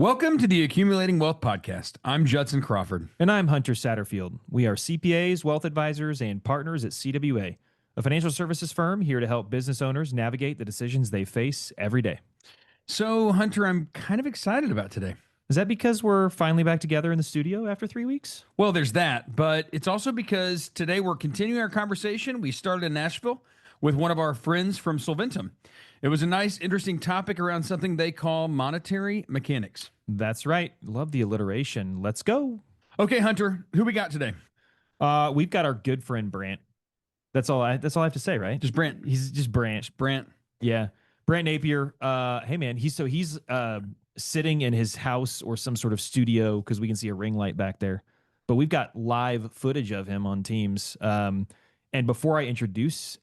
Welcome to the Accumulating Wealth Podcast. I'm Judson Crawford. And I'm Hunter Satterfield. We are CPAs, wealth advisors, and partners at CWA, a financial services firm here to help business owners navigate the decisions they face every day. So, Hunter, I'm kind of excited about today. Is that because we're finally back together in the studio after 3 weeks? Well, there's that, but it's also because today we're continuing our conversation. We started in Nashville with one of our friends from Solventum. It was a nice, interesting topic around something they call monetary mechanics. That's right. Love the alliteration. Let's go. Okay, Hunter, who we got today? We've got our good friend Brant. That's all I have to say, right? Just Brant. He's just Brant. Brant. Yeah. Brant Napier. Hey man, he's sitting in his house or some sort of studio because we can see a ring light back there. But we've got live footage of him on Teams. And before I introduce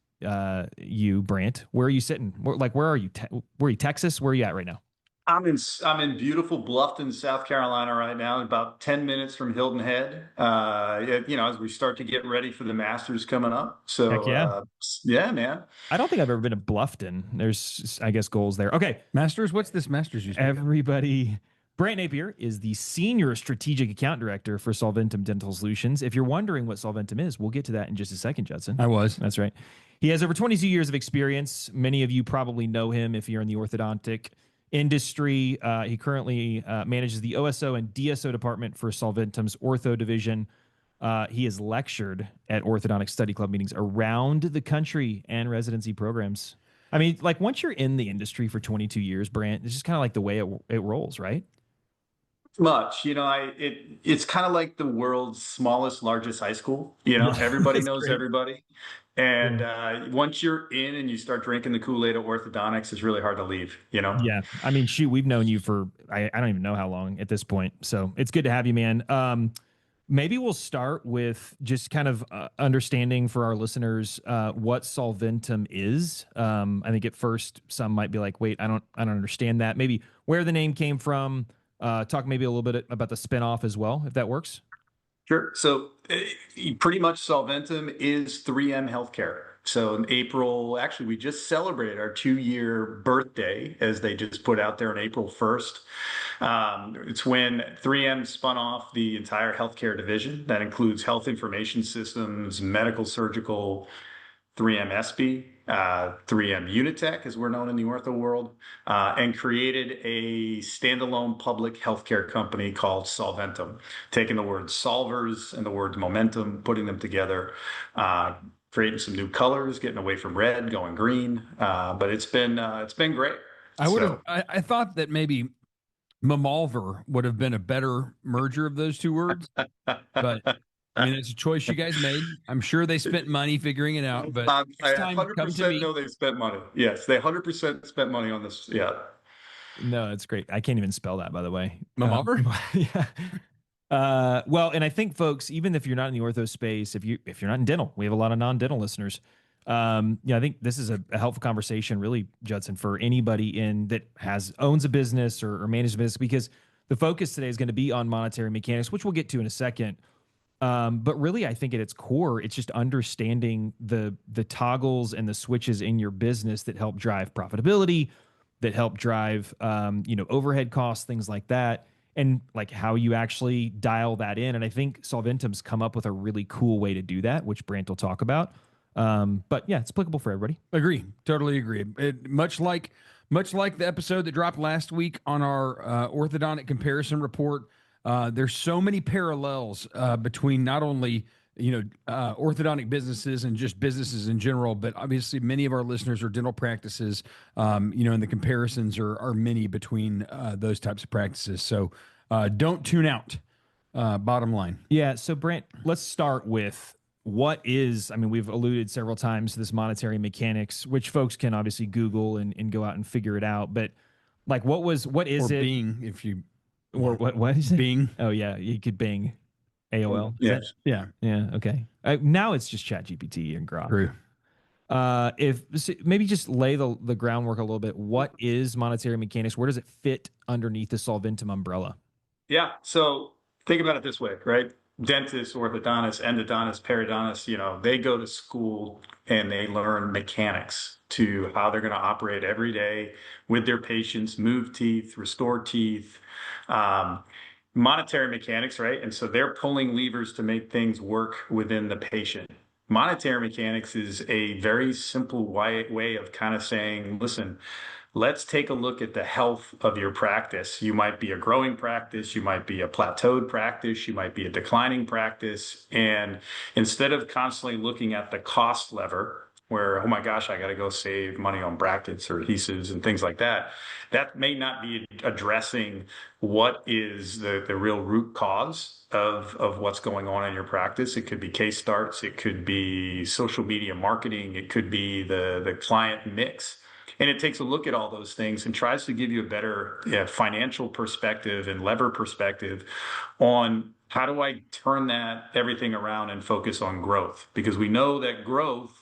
you, Brant, where are you sitting? Where are you? Where are you? Texas? Where are you at right now? I'm in beautiful Bluffton, South Carolina right now, about 10 minutes from Hilton Head. As we start to get ready for the Masters coming up. So Heck yeah. Yeah, man. I don't think I've ever been to Bluffton. There's, I guess, goals there. Okay. Masters? What's this Masters you speak of? Everybody. Brant Napier is the Senior Strategic Account Director for Solventum Dental Solutions. If you're wondering what Solventum is, we'll get to that in just a second, Judson. I was. That's right. He has over 22 years of experience. Many of you probably know him if you're in the orthodontic industry. He currently manages the OSO and DSO department for Solventum's ortho division. He has lectured at orthodontic study club meetings around the country and residency programs. I mean, like once you're in the industry for 22 years, Brant, it's just kind of like the way it rolls, right? Much, it's kind of like the world's smallest, largest high school. Everybody knows great. everybody. And once you're in and you start drinking the Kool-Aid of orthodontics, it's really hard to leave, Yeah. I mean, shoot, we've known you for, I don't even know how long at this point. So it's good to have you, man. Maybe we'll start with just kind of understanding for our listeners what Solventum is. I think at first some might be like, wait, I don't understand that. Maybe where the name came from. Talk maybe a little bit about the spinoff as well, if that works. Sure. So pretty much Solventum is 3M Healthcare. So in April, actually, we just celebrated our 2-year birthday, as they just put out there on April 1st. It's when 3M spun off the entire healthcare division. That includes health information systems, medical, surgical, 3M SB, 3M Unitech, as we're known in the ortho world, and created a standalone public healthcare company called Solventum, taking the word solvers and the word momentum, putting them together, creating some new colors, getting away from red, going green. But it's been great. I thought that maybe Mamalver would have been a better merger of those two words, but I mean, it's a choice you guys made. I'm sure they spent money figuring it out, but I next time, come to 100% me. know they spent money. Yes, they 100% spent money on this. Yeah. No, it's great. I can't even spell that, by the way. Mamalver? Yeah. Well, and I think folks, even if you're not in the ortho space, if you're not in dental, we have a lot of non-dental listeners. I think this is a helpful conversation, really, Judson, for anybody that owns a business or manages a business, because the focus today is going to be on monetary mechanics, which we'll get to in a second. But really, I think at its core, it's just understanding the toggles and the switches in your business that help drive profitability, that help drive overhead costs, things like that, and like how you actually dial that in. And I think Solventum's come up with a really cool way to do that, which Brant will talk about. But yeah, it's applicable for everybody. Agree. Totally agree. Much like the episode that dropped last week on our orthodontic comparison report. There's so many parallels between not only orthodontic businesses and just businesses in general, but obviously many of our listeners are dental practices. And the comparisons are many between those types of practices. So don't tune out. Bottom line. Yeah. So Brant, let's start with we've alluded several times to this monetary mechanics, which folks can obviously Google and go out and figure it out. But like, what is it? Bing, if you. Or what is it? Bing. Oh yeah, you could Bing AOL. Yes. Yeah. Yeah. Okay. Now it's just ChatGPT and Grok. True. Maybe just lay the groundwork a little bit. What is monetary mechanics? Where does it fit underneath the Solventum umbrella? Yeah. So think about it this way, right? dentists, orthodontists, endodontists, periodontists, they go to school and they learn mechanics to how they're going to operate every day with their patients, move teeth, restore teeth, um, monetary mechanics, right? And so they're pulling levers to make things work within the patient. Monetary mechanics is a very simple way of kind of saying, listen, let's take a look at the health of your practice. You might be a growing practice, you might be a plateaued practice, you might be a declining practice. And instead of constantly looking at the cost lever, where, oh my gosh, I got to go save money on brackets or adhesives and things like that, that may not be addressing what is the real root cause of what's going on in your practice. It could be case starts, it could be social media marketing, it could be the client mix. And it takes a look at all those things and tries to give you a better financial perspective and lever perspective on how do I turn that everything around and focus on growth? Because we know that growth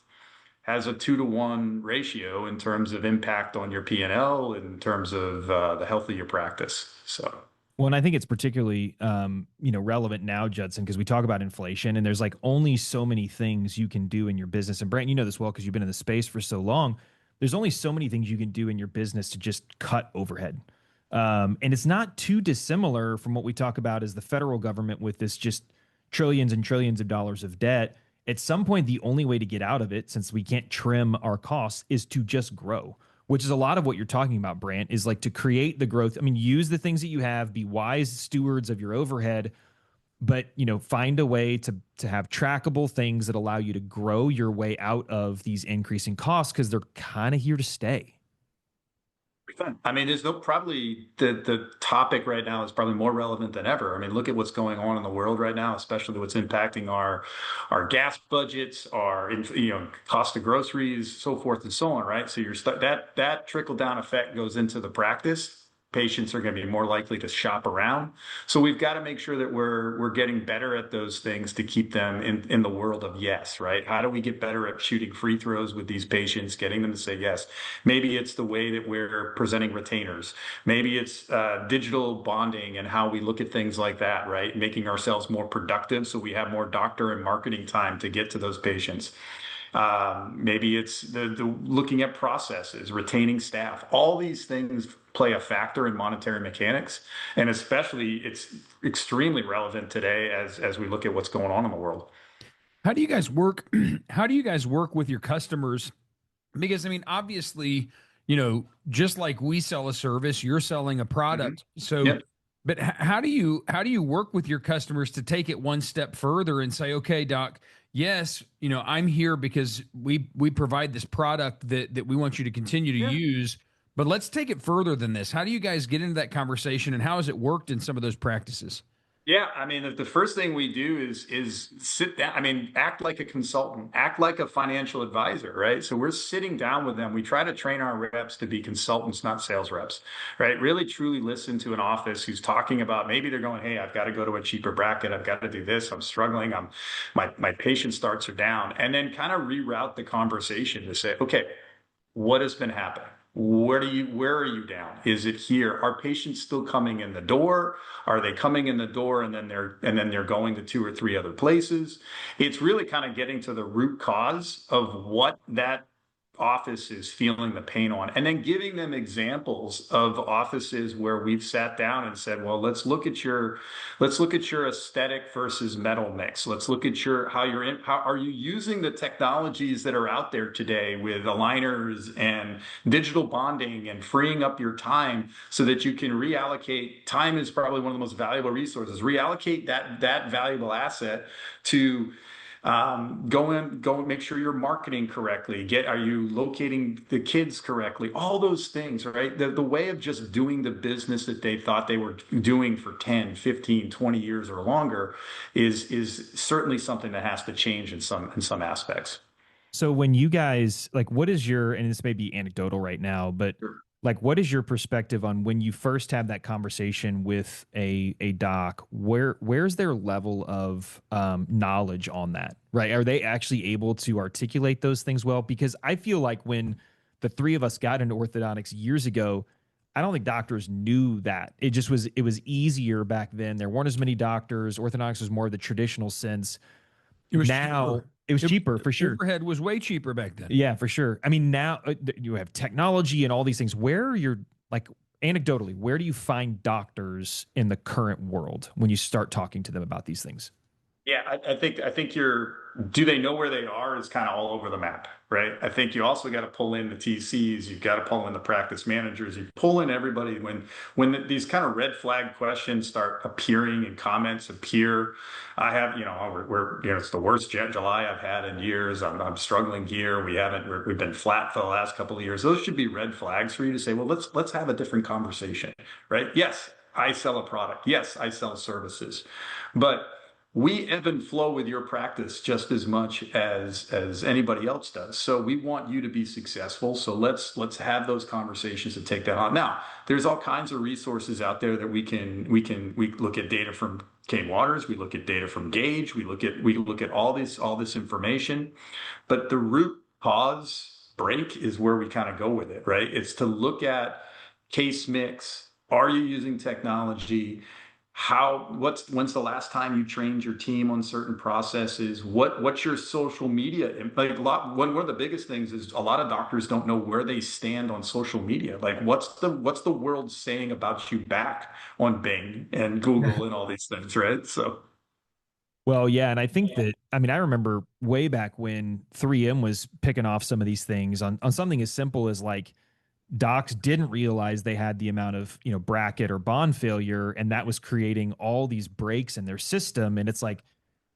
has a 2-to-1 ratio in terms of impact on your P&L, in terms of the health of your practice. So. Well, and I think it's particularly, relevant now, Judson, because we talk about inflation, and there's like only so many things you can do in your business. And Brant, you know this well because you've been in the space for so long. There's only so many things you can do in your business to just cut overhead. And it's not too dissimilar from what we talk about as the federal government with this just trillions and trillions of dollars of debt. At some point, the only way to get out of it, since we can't trim our costs, is to just grow, which is a lot of what you're talking about, Brant, is like to create the growth. I mean, use the things that you have, be wise stewards of your overhead, but find a way to have trackable things that allow you to grow your way out of these increasing costs because they're kind of here to stay. I mean, there's probably the topic right now is probably more relevant than ever. I mean, look at what's going on in the world right now, especially what's impacting our gas budgets, our cost of groceries, so forth and so on, right? So that trickle down effect goes into the practice. Patients are going to be more likely to shop around. So we've got to make sure that we're getting better at those things to keep them in the world of yes, right? How do we get better at shooting free throws with these patients, getting them to say yes? Maybe it's the way that we're presenting retainers. Maybe it's digital bonding and how we look at things like that, right? Making ourselves more productive so we have more doctor and marketing time to get to those patients. Maybe it's the looking at processes, retaining staff. All these things play a factor in monetary mechanics, and especially it's extremely relevant today as we look at what's going on in the world. How do you guys work? How do you guys work with your customers? Because I mean, obviously, just like we sell a service, you're selling a product. So, Yep. but how do you work with your customers to take it one step further and say, okay, doc, yes, I'm here because we provide this product that we want you to continue to Yeah. use, but let's take it further than this. How do you guys get into that conversation, and how has it worked in some of those practices? Yeah, I mean, the first thing we do is sit down. I mean, act like a consultant, act like a financial advisor, right? So we're sitting down with them. We try to train our reps to be consultants, not sales reps, right? Really, truly listen to an office who's talking about maybe they're going, hey, I've got to go to a cheaper bracket. I've got to do this. I'm struggling. My patient starts are down, and then kind of reroute the conversation to say, okay, what has been happening? Where are you down? Is it here? Are patients still coming in the door? Are they coming in the door and then they're going to 2 or 3 other places? It's really kind of getting to the root cause of what that office is feeling the pain on, and then giving them examples of offices where we've sat down and said, well, let's look at your aesthetic versus metal mix. Let's look at how are you using the technologies that are out there today with aligners and digital bonding and freeing up your time so that you can reallocate. Time is probably one of the most valuable resources. Reallocate that valuable asset to go make sure you're marketing correctly. Are you locating the kids correctly? All those things, right? The way of just doing the business that they thought they were doing for 10, 15, 20 years or longer is certainly something that has to change in some aspects. So when you guys what is your, and this may be anecdotal right now, but Sure. what is your perspective on when you first have that conversation with a doc? Where's their level of knowledge on that? Right? Are they actually able to articulate those things well? Because I feel like when the three of us got into orthodontics years ago, I don't think doctors knew that. It was easier back then. There weren't as many doctors. Orthodontics was more of the traditional sense. It was Now cheaper. it was cheaper for sure. Overhead was way cheaper back then. Yeah, for sure. I mean, now you have technology and all these things. Where are your, like, anecdotally, where do you find doctors in the current world when you start talking to them about these things? Yeah, I think do they know where they are is kind of all over the map, right? I think you also got to pull in the TCs, you've got to pull in the practice managers, you pull in everybody these kind of red flag questions start appearing and comments appear. I have, it's the worst July I've had in years. I'm struggling here. We've been flat for the last couple of years. Those should be red flags for you to say, well, let's have a different conversation, right? Yes, I sell a product. Yes, I sell services, but we ebb and flow with your practice just as much as anybody else does. So we want you to be successful. So let's have those conversations and take that on. Now, there's all kinds of resources out there that we look at data from Kane Waters, we look at data from Gauge, we look at all this information, but the root cause break is where we kind of go with it, right? It's to look at case mix. Are you using technology? When's the last time you trained your team on certain processes? What's your social media? Like one of the biggest things is a lot of doctors don't know where they stand on social media. Like what's the world saying about you back on Bing and Google and all these things, right? So Well, yeah, and I think that, I mean, I remember way back when 3M was picking off some of these things on something as simple as, like, docs didn't realize they had the amount of, bracket or bond failure, and that was creating all these breaks in their system. And it's like,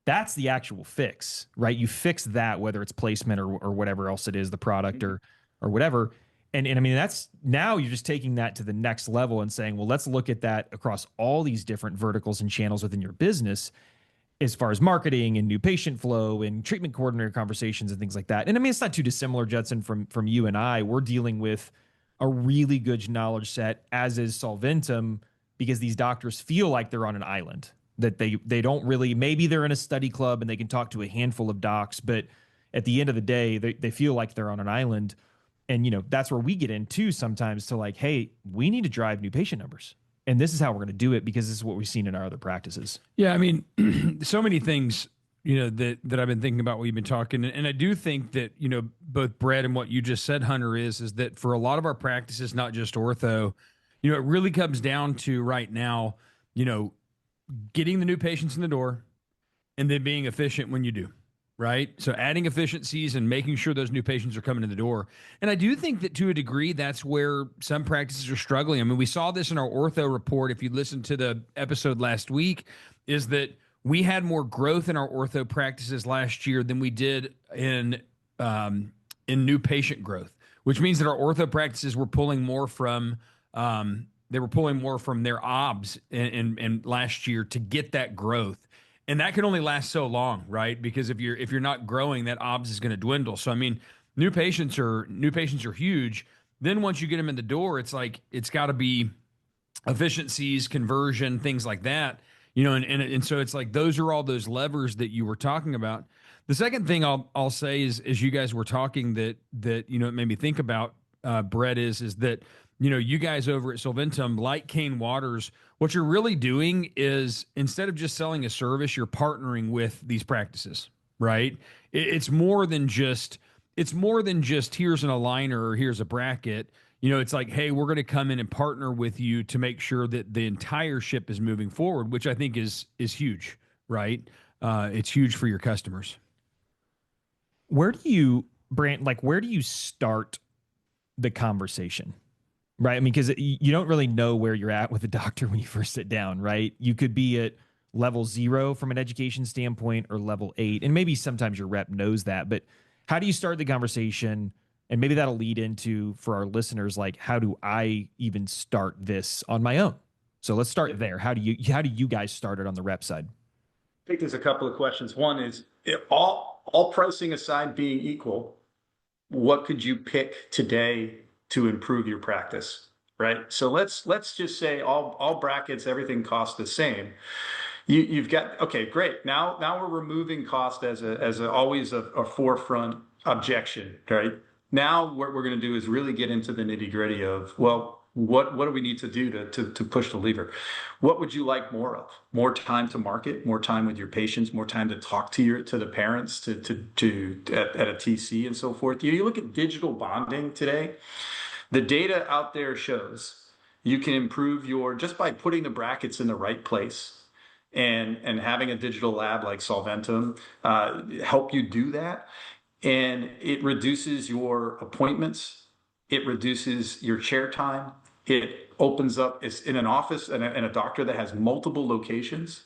that's the actual fix, right? You fix that, whether it's placement or whatever else it is, the product or whatever. And I mean, that's, now you're just taking that to the next level and saying, well, let's look at that across all these different verticals and channels within your business, as far as marketing and new patient flow and treatment coordinator conversations and things like that. And I mean, it's not too dissimilar, Judson, from you and I. We're dealing with a really good knowledge set, as is Solventum, because these doctors feel like they're on an island, that they don't really, maybe they're in a study club and they can talk to a handful of docs, but at the end of the day, they feel like they're on an island. And, that's where we get into sometimes to, like, hey, we need to drive new patient numbers. And this is how we're going to do it, because this is what we've seen in our other practices. Yeah, I mean, so many things, that I've been thinking about while you've been talking. And I do think that, both Brett and what you just said, Hunter, is that for a lot of our practices, not just ortho, it really comes down to right now, getting the new patients in the door and then being efficient when you do. Right. So adding efficiencies and making sure those new patients are coming in the door. And I do think that to a degree, that's where some practices are struggling. I mean, we saw this in our ortho report. If you listened to the episode last week, is that we had more growth in our ortho practices last year than we did in new patient growth, which means that our ortho practices were pulling more from their OBS in last year to get that growth. And that can only last so long, right? Because if you're not growing, that OBS is going to dwindle. So I mean, new patients are huge. Then once you get them in the door, it's like it's got to be efficiencies, conversion, things like that. And so it's like those are all those levers that you were talking about. The second thing I'll say is, as you guys were talking, that it made me think about, Brett, is that you guys over at Solventum, like Kane Waters, what you're really doing is, instead of just selling a service, you're partnering with these practices, right? It's more than just here's an aligner or here's a bracket. It's like, hey, we're going to come in and partner with you to make sure that the entire ship is moving forward, which I think is huge, right? It's huge for your customers. Where do you, Brant, where do you start the conversation? Right. I mean, because you don't really know where you're at with the doctor when you first sit down, right? You could be at level 0 from an education standpoint, or level 8. And maybe sometimes your rep knows that. But how do you start the conversation? And maybe that'll lead into, for our listeners, like, how do I even start this on my own? So let's start there. How do you guys start it on the rep side? I think there's a couple of questions. One is, all pricing aside being equal, what could you pick today to improve your practice, right? So let's just say all brackets, everything costs the same. You've got, okay, great. Now we're removing cost as always a forefront objection, right? Now what we're going to do is really get into the nitty gritty of, well, What do we need to do to push the lever? What would you like more of? More time to market, more time with your patients, more time to talk to the parents, at a TC and so forth. You look at digital bonding today. The data out there shows you can improve your just by putting the brackets in the right place and having a digital lab like Solventum help you do that. And it reduces your appointments. It reduces your chair time. It opens up, it's in an office and a doctor that has multiple locations.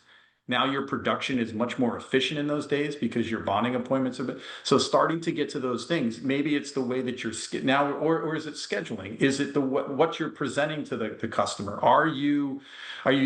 Now your production is much more efficient in those days because your bonding appointments have been. So starting to get to those things, maybe it's the way that you're now, or is it scheduling? Is it what you're presenting to the customer? Are you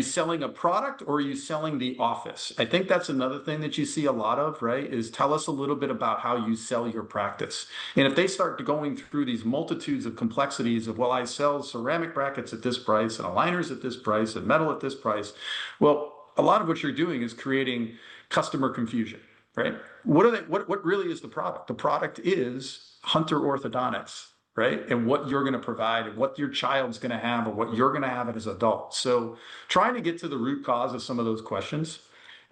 selling a product or are you selling the office? I think that's another thing that you see a lot of, right? Is tell us a little bit about how you sell your practice. And if they start going through these multitudes of complexities of, well, I sell ceramic brackets at this price and aligners at this price and metal at this price, well, a lot of what you're doing is creating customer confusion, right? What really is the product? The product is Hunter Orthodontics, right? And what you're going to provide and what your child's going to have or what you're going to have as adults. So trying to get to the root cause of some of those questions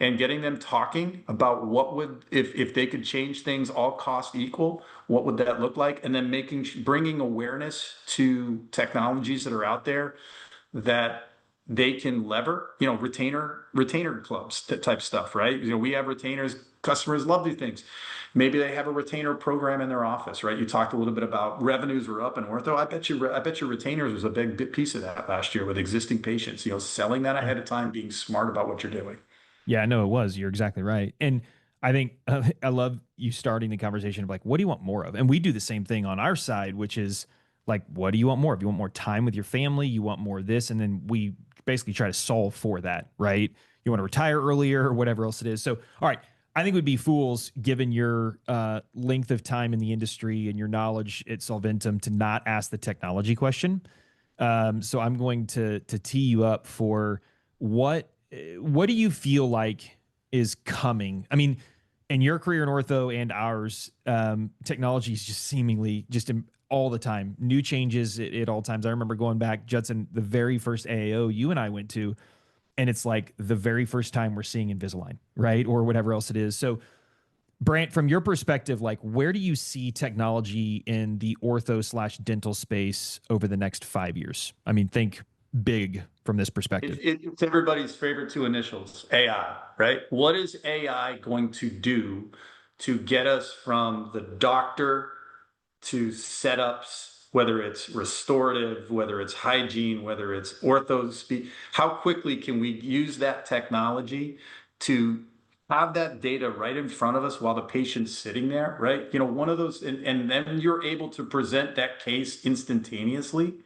and getting them talking about what would, if they could change things all cost equal, what would that look like? And then bringing awareness to technologies that are out there that they can lever, retainer clubs, type stuff, right? We have retainers, customers love these things. Maybe they have a retainer program in their office, right? You talked a little bit about revenues were up in ortho. I bet you retainers was a big piece of that last year with existing patients, selling that ahead of time, being smart about what you're doing. Yeah, no, it was. You're exactly right. And I think I love you starting the conversation of like, what do you want more of? And we do the same thing on our side, which is like, what do you want more of? You want more time with your family? You want more of this? And then we basically try to solve for that, right? You want to retire earlier or whatever else it is. So, all right, I think we'd be fools, given your length of time in the industry and your knowledge at Solventum, to not ask the technology question. So I'm going to tee you up for what do you feel like is coming? I mean, in your career in ortho and ours, technology is just seemingly just all the time, new changes at all times. I remember going back, Judson, the very first AAO you and I went to, and it's like the very first time we're seeing Invisalign, right? Or whatever else it is. So Brant, from your perspective, like where do you see technology in the ortho/dental space over the next 5 years? I mean, think big from this perspective. It's everybody's favorite two initials, AI, right? What is AI going to do to get us from the doctor to setups, whether it's restorative, whether it's hygiene, whether it's ortho speed? How quickly can we use that technology to have that data right in front of us while the patient's sitting there, right? One of those, and then you're able to present that case instantaneously.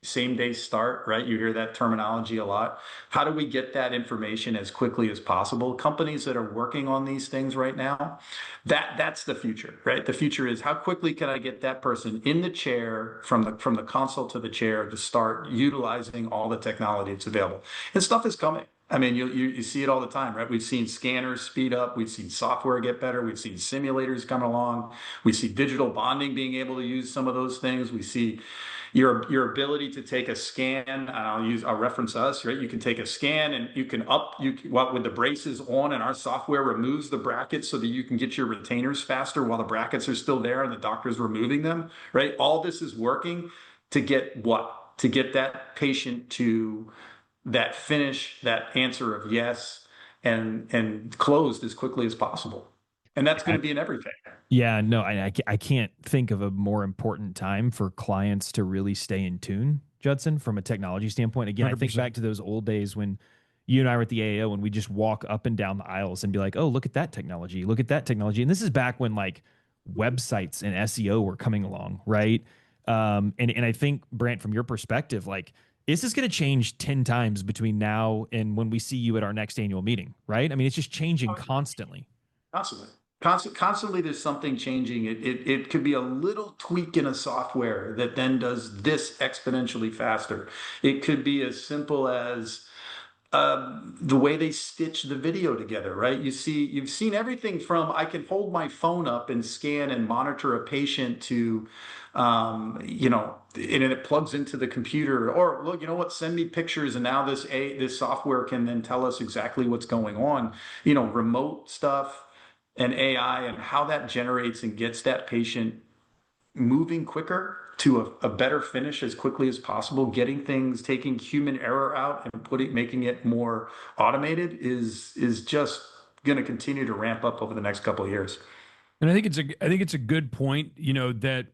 Same day start, right? You hear that terminology a lot. How do we get that information as quickly as possible? Companies that are working on these things right now, that's the future, right? The future is how quickly can I get that person in the chair from the console to the chair to start utilizing all the technology that's available. And stuff is coming. I mean, you see it all the time, right? We've seen scanners speed up. We've seen software get better. We've seen simulators come along. We see digital bonding being able to use some of those things. We see your ability to take a scan. I'll reference us, right? You can take a scan and you can with the braces on, and our software removes the brackets so that you can get your retainers faster while the brackets are still there and the doctor's removing them, right? All this is working to get what? To get that patient to that finish, that answer of yes, and closed as quickly as possible. And that's going to be in everything. Yeah, no, I can't think of a more important time for clients to really stay in tune, Judson, from a technology standpoint. Again, 100%. I think back to those old days when you and I were at the AAO and we just walk up and down the aisles and be like, oh, look at that technology. Look at that technology. And this is back when like websites and SEO were coming along, right? And I think, Brant, from your perspective, like, is this going to change 10 times between now and when we see you at our next annual meeting, right? I mean, it's just changing constantly. Constantly there's something changing. It could be a little tweak in a software that then does this exponentially faster. It could be as simple as the way they stitch the video together, right? You've seen everything from I can hold my phone up and scan and monitor a patient to, and it plugs into the computer, or look, you know what, send me pictures, and now this software can then tell us exactly what's going on, remote stuff and AI and how that generates and gets that patient moving quicker to a better finish as quickly as possible, taking human error out and making it more automated is just going to continue to ramp up over the next couple of years. And I think it's a good point, that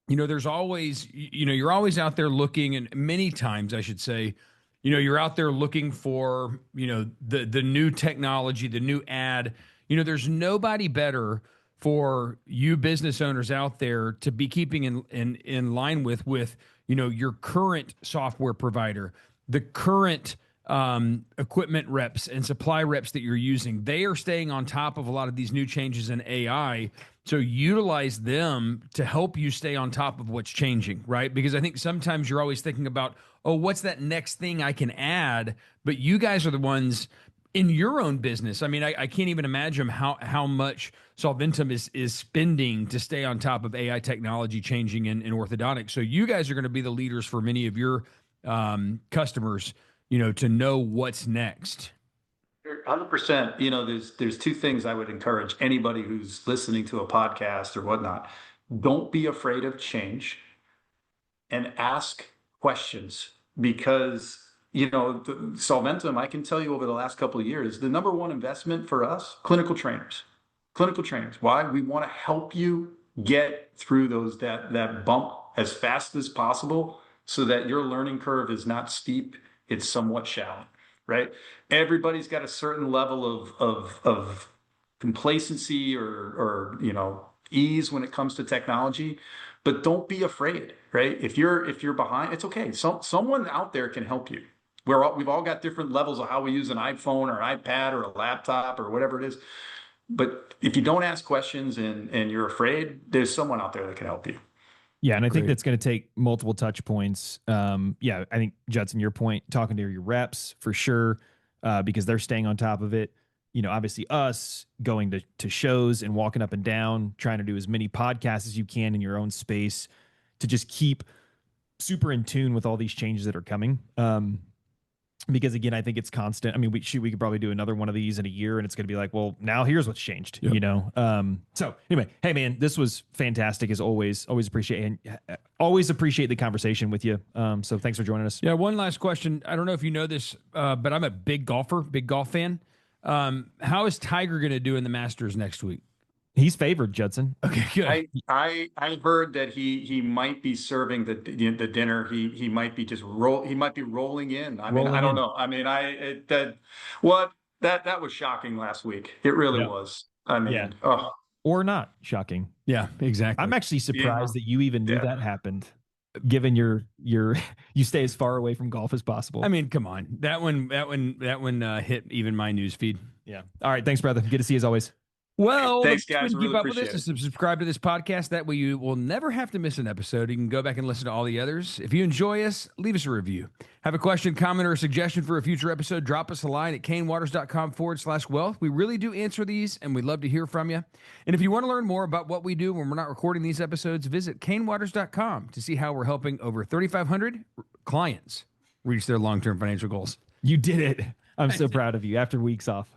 there's always, you're always out there looking, and many times I should say, you're out there looking for, the new technology, the new ad. There's nobody better for you business owners out there to be keeping in line with, your current software provider, the current equipment reps and supply reps that you're using. They are staying on top of a lot of these new changes in AI. So utilize them to help you stay on top of what's changing, right? Because I think sometimes you're always thinking about, oh, what's that next thing I can add? But you guys are the ones in your own business. I mean, I can't even imagine how much Solventum is spending to stay on top of AI technology changing in orthodontics. So you guys are going to be the leaders for many of your customers, to know what's next. 100%. There's two things I would encourage anybody who's listening to a podcast or whatnot. Don't be afraid of change and ask questions, because Solventum, I can tell you over the last couple of years, the number one investment for us, clinical trainers. Why? We want to help you get through that bump as fast as possible so that your learning curve is not steep, it's somewhat shallow, right? Everybody's got a certain level of complacency or ease when it comes to technology, but don't be afraid, right? If you're behind, it's okay. Someone out there can help you. We've all got different levels of how we use an iPhone or iPad or a laptop or whatever it is. But if you don't ask questions and you're afraid, there's someone out there that can help you. Yeah, and I think that's going to take multiple touch points. I think, Judson, your point, talking to your reps for sure, because they're staying on top of it. Obviously us going to shows and walking up and down, trying to do as many podcasts as you can in your own space to just keep super in tune with all these changes that are coming. Because again, I think it's constant. I mean, we could probably do another one of these in a year and it's going to be like, well, now here's what's changed, So anyway, hey man, this was fantastic as always. Always appreciate the conversation with you. So thanks for joining us. Yeah. One last question. I don't know if you know this, but I'm a big golf fan. How is Tiger going to do in the Masters next week? He's favored, Judson. Okay, good. I heard that he might be serving the dinner. He might be he might be rolling in. I don't know. I mean, that was shocking last week. It really was. I mean, or not shocking. Yeah, exactly. I'm actually surprised that you even knew that happened, given you stay as far away from golf as possible. I mean, come on. That one hit even my news feed. Yeah. All right. Thanks, brother. Good to see you as always. Well, thanks, guys. Keep really up with this and subscribe to this podcast. That way you will never have to miss an episode. You can go back and listen to all the others. If you enjoy us, leave us a review. Have a question, comment, or a suggestion for a future episode, drop us a line at canewaters.com/wealth. We really do answer these, and we'd love to hear from you. And if you want to learn more about what we do when we're not recording these episodes, visit canewaters.com to see how we're helping over 3,500 clients reach their long-term financial goals. You did it. I'm so proud of you after weeks off.